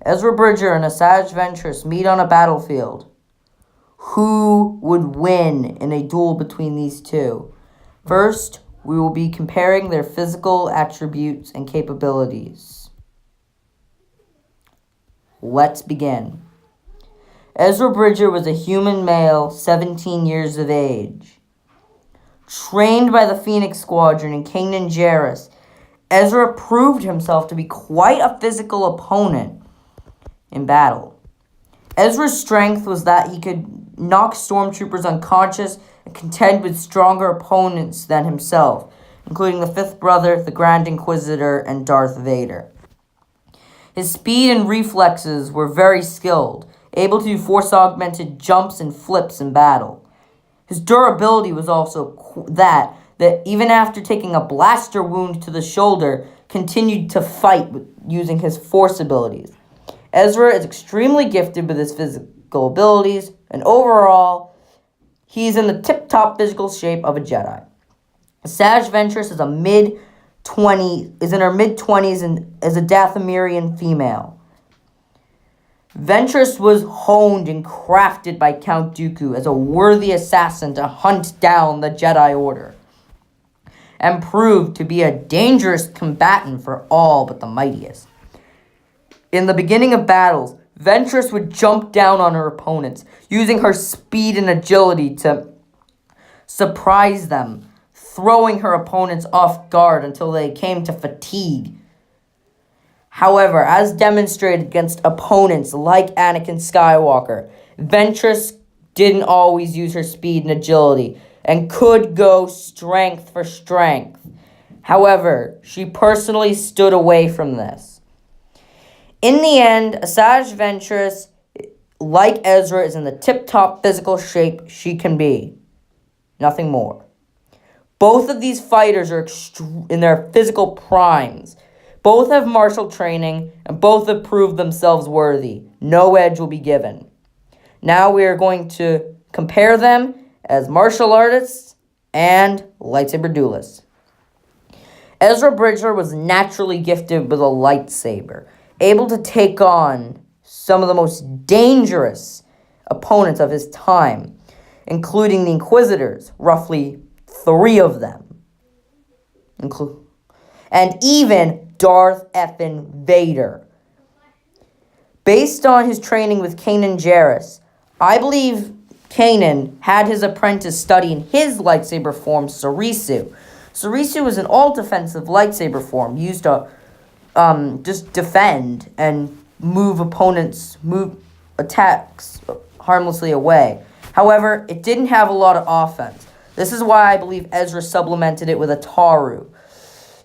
Ezra Bridger and Asajj Ventress meet on a battlefield. Who would win in a duel between these two? First, we will be comparing their physical attributes and capabilities. Let's begin. Ezra Bridger was a human male, 17 years of age. Trained by the Phoenix Squadron in Kanan Jarrus, Ezra proved himself to be quite a physical opponent in battle. Ezra's strength was that he could knock stormtroopers unconscious and contend with stronger opponents than himself, including the Fifth Brother, the Grand Inquisitor, and Darth Vader. His speed and reflexes were very skilled, able to do force-augmented jumps and flips in battle. His durability was also that even after taking a blaster wound to the shoulder, continued to fight using his force abilities. Ezra is extremely gifted with his physical abilities, and overall, he's in the tip-top physical shape of a Jedi. Asajj Ventress is in her mid-20s and is a Dathomirian female. Ventress was honed and crafted by Count Dooku as a worthy assassin to hunt down the Jedi Order, and proved to be a dangerous combatant for all but the mightiest. In the beginning of battles, Ventress would jump down on her opponents, using her speed and agility to surprise them, throwing her opponents off guard until they came to fatigue. However, as demonstrated against opponents like Anakin Skywalker, Ventress didn't always use her speed and agility, and could go strength for strength. However, she personally stood away from this. In the end, Asajj Ventress, like Ezra, is in the tip-top physical shape she can be. Nothing more. Both of these fighters are in their physical primes. Both have martial training, and both have proved themselves worthy. No edge will be given. Now we are going to compare them as martial artists and lightsaber duelists. Ezra Bridger was naturally gifted with a lightsaber, able to take on some of the most dangerous opponents of his time, including the Inquisitors, roughly 3 of them, and even Darth effing Vader. Based on his training with Kanan Jarrus, I believe Kanan had his apprentice study in his lightsaber form, Sarisu. Sarisu is an all-defensive lightsaber form used to just defend and move attacks harmlessly away. However, it didn't have a lot of offense. This is why I believe Ezra supplemented it with a Taru.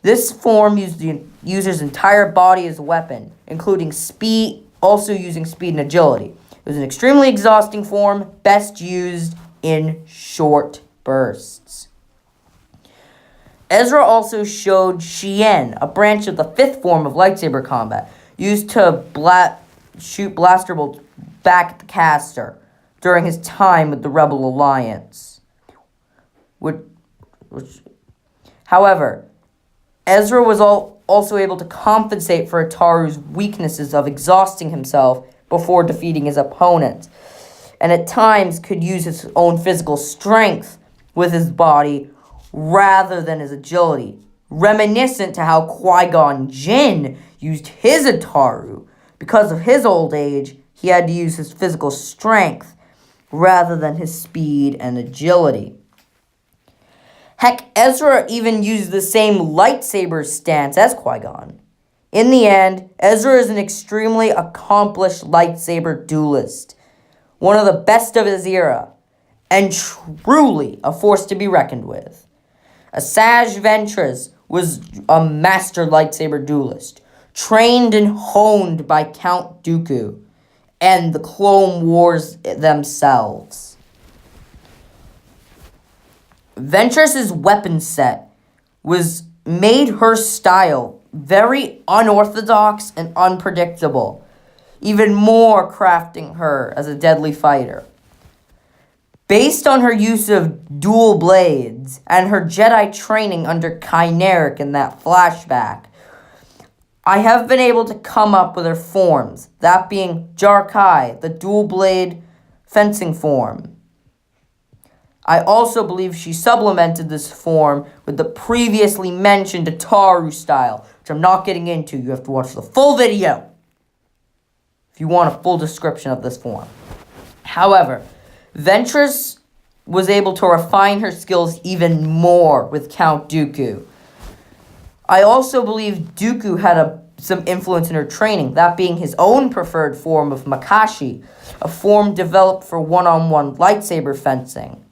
This form used the user's entire body as a weapon, including speed, also using speed and agility. It was an extremely exhausting form, best used in short bursts. Ezra also showed Shien, a branch of the 5th form of lightsaber combat, used to shoot blaster bolts back at the caster during his time with the Rebel Alliance. However, Ezra was also able to compensate for Ataru's weaknesses of exhausting himself before defeating his opponent, and at times could use his own physical strength with his body rather than his agility, reminiscent to how Qui-Gon Jinn used his Ataru. Because of his old age, he had to use his physical strength rather than his speed and agility. Heck, Ezra even used the same lightsaber stance as Qui-Gon. In the end, Ezra is an extremely accomplished lightsaber duelist, one of the best of his era, and truly a force to be reckoned with. Asajj Ventress was a master lightsaber duelist, trained and honed by Count Dooku and the Clone Wars themselves. Ventress's weapon set made her style very unorthodox and unpredictable, even more crafting her as a deadly fighter. Based on her use of dual blades and her Jedi training under Kyneric in that flashback, I have been able to come up with her forms, that being Jar-Kai, the dual-blade fencing form. I also believe she supplemented this form with the previously mentioned Ataru style, which I'm not getting into. You have to watch the full video if you want a full description of this form. However, Ventress was able to refine her skills even more with Count Dooku. I also believe Dooku had some influence in her training, that being his own preferred form of Makashi, a form developed for one-on-one lightsaber fencing,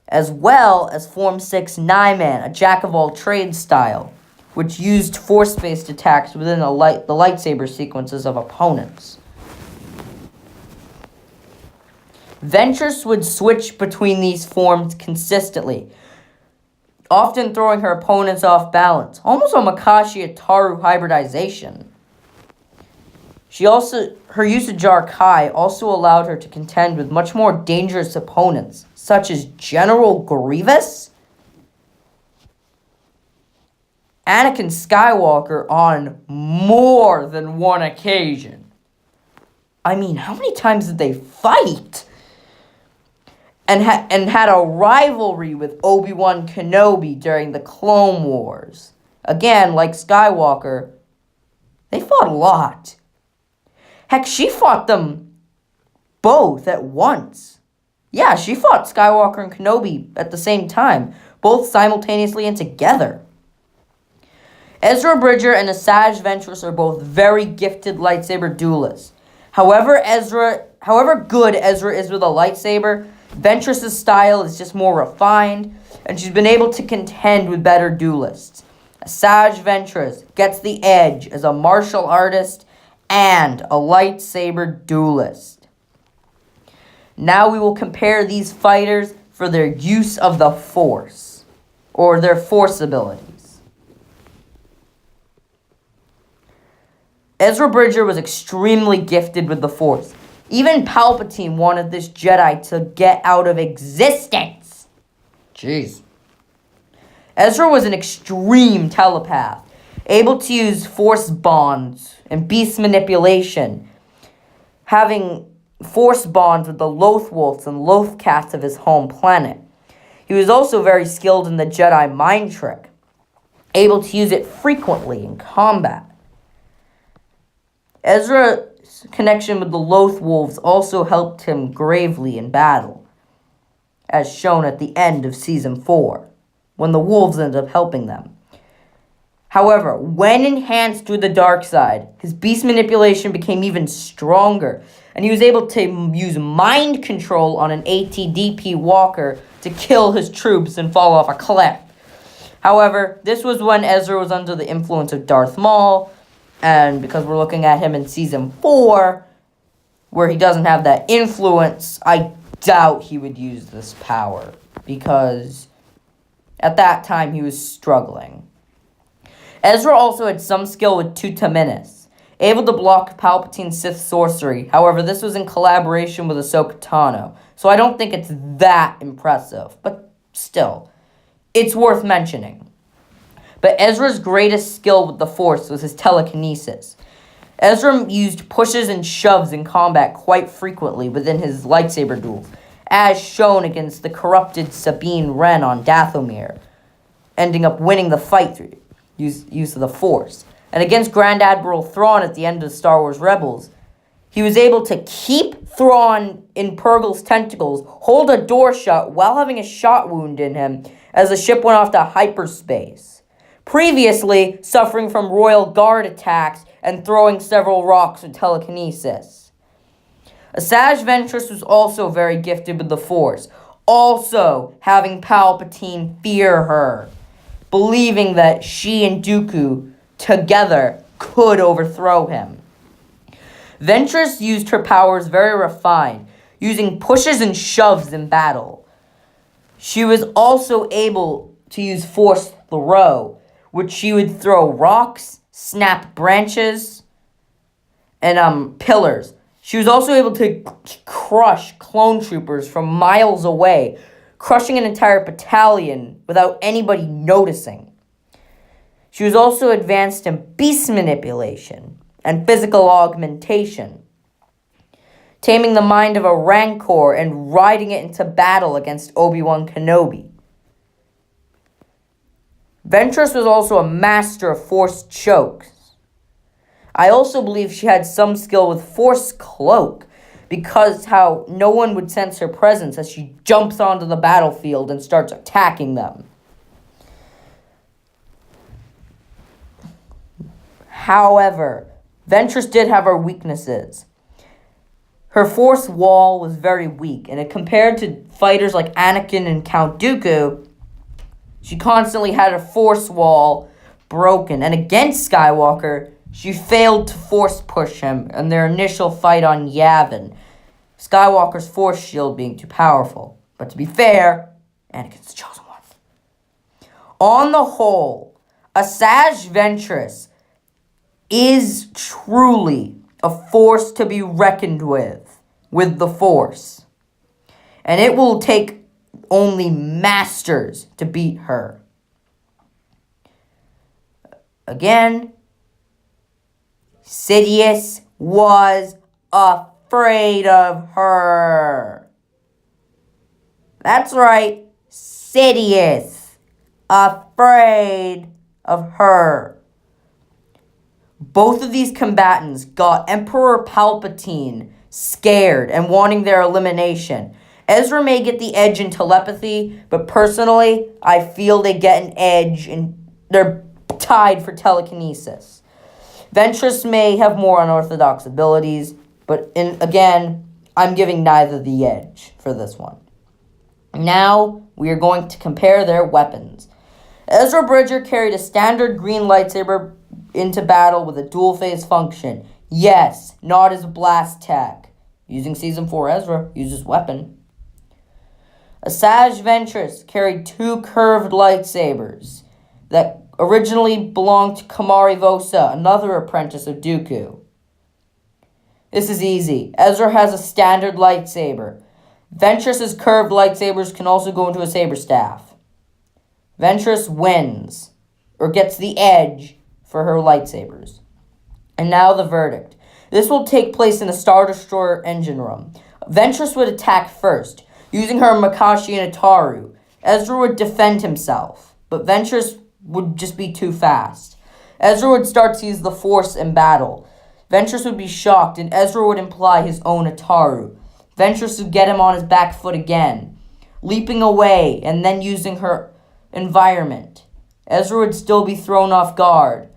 as well as Form 6 Nyman, a jack-of-all-trades style, which used force-based attacks within the lightsaber sequences of opponents. Ventress would switch between these forms consistently, often throwing her opponents off balance, almost a Makashi Ataru hybridization. Her use of Jar-Kai also allowed her to contend with much more dangerous opponents, such as General Grievous, Anakin Skywalker on more than one occasion. I mean, how many times did they fight? And had a rivalry with Obi-Wan Kenobi during the Clone Wars. Again, like Skywalker, they fought a lot. Heck, she fought them both at once. Yeah, she fought Skywalker and Kenobi at the same time, both simultaneously and together. Ezra Bridger and Asajj Ventress are both very gifted lightsaber duelists. However good Ezra is with a lightsaber, Ventress' style is just more refined, and she's been able to contend with better duelists. Asajj Ventress gets the edge as a martial artist and a lightsaber duelist. Now we will compare these fighters for their use of the Force, or their Force abilities. Ezra Bridger was extremely gifted with the Force. Even Palpatine wanted this Jedi to get out of existence. Jeez. Ezra was an extreme telepath, able to use Force bonds and beast manipulation, having Force bonds with the Lothwolves and Lothcats of his home planet. He was also very skilled in the Jedi mind trick, able to use it frequently in combat. Ezra's connection with the Lothwolves also helped him gravely in battle, as shown at the end of Season 4, when the wolves ended up helping them. However, when enhanced with the dark side, his beast manipulation became even stronger, and he was able to use mind control on an ATDP walker to kill his troops and fall off a cliff. However, this was when Ezra was under the influence of Darth Maul, and because we're looking at him in Season 4, where he doesn't have that influence, I doubt he would use this power, because at that time he was struggling. Ezra also had some skill with Tutaminis, able to block Palpatine's Sith sorcery. However, this was in collaboration with Ahsoka Tano, so I don't think it's that impressive, but still, it's worth mentioning. But Ezra's greatest skill with the Force was his telekinesis. Ezra used pushes and shoves in combat quite frequently within his lightsaber duels, as shown against the corrupted Sabine Wren on Dathomir, ending up winning the fight through use of the Force. And against Grand Admiral Thrawn at the end of Star Wars Rebels, he was able to keep Thrawn in Purgle's tentacles, hold a door shut while having a shot wound in him as the ship went off to hyperspace, previously suffering from Royal Guard attacks and throwing several rocks with telekinesis. Asajj Ventress was also very gifted with the Force, also having Palpatine fear her, believing that she and Dooku together could overthrow him. Ventress used her powers very refined, using pushes and shoves in battle. She was also able to use Force Throw, which she would throw rocks, snap branches, and pillars. She was also able to crush clone troopers from miles away, crushing an entire battalion without anybody noticing. She was also advanced in beast manipulation and physical augmentation, taming the mind of a Rancor and riding it into battle against Obi-Wan Kenobi. Ventress was also a master of Force chokes. I also believe she had some skill with Force cloak, because how no one would sense her presence as she jumps onto the battlefield and starts attacking them. However, Ventress did have her weaknesses. Her Force wall was very weak, and compared to fighters like Anakin and Count Dooku, she constantly had her Force wall broken. And against Skywalker, she failed to Force push him in their initial fight on Yavin, Skywalker's Force shield being too powerful. But to be fair, Anakin's the chosen one. On the whole, Asajj Ventress is truly a force to be reckoned with the Force. And it will take only masters to beat her. Again, Sidious was afraid of her. That's right, Sidious, afraid of her. Both of these combatants got Emperor Palpatine scared and wanting their elimination. Ezra may get the edge in telepathy, but personally, I feel they get an edge and they're tied for telekinesis. Ventress may have more unorthodox abilities, but again, I'm giving neither the edge for this one. Now, we are going to compare their weapons. Ezra Bridger carried a standard green lightsaber into battle with a dual-phase function. Yes, not as a blast tech. Using Season 4 Ezra, uses weapon. Asajj Ventress carried two curved lightsabers that originally belonged to Kamari Vosa, another apprentice of Dooku. This is easy. Ezra has a standard lightsaber. Ventress's curved lightsabers can also go into a saber staff. Ventress wins, or gets the edge for her lightsabers. And now the verdict. This will take place in a Star Destroyer engine room. Ventress would attack first, using her Makashi and Ataru. Ezra would defend himself, but Ventress would just be too fast. Ezra would start to use the Force in battle. Ventress would be shocked, and Ezra would imply his own Ataru. Ventress would get him on his back foot again, leaping away and then using her environment. Ezra would still be thrown off guard.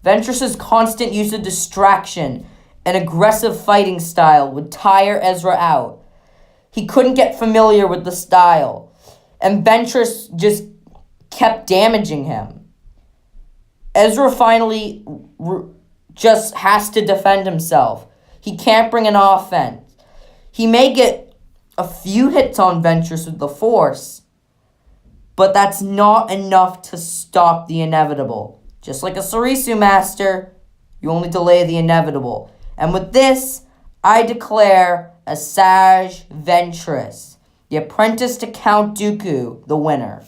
Ventress's constant use of distraction and aggressive fighting style would tire Ezra out. He couldn't get familiar with the style, and Ventress just kept damaging him. Ezra finally just has to defend himself. He can't bring an offense. He may get a few hits on Ventress with the Force, but that's not enough to stop the inevitable. Just like a Sarisu Master, you only delay the inevitable. And with this, I declare Asajj Ventress, the apprentice to Count Dooku, the winner.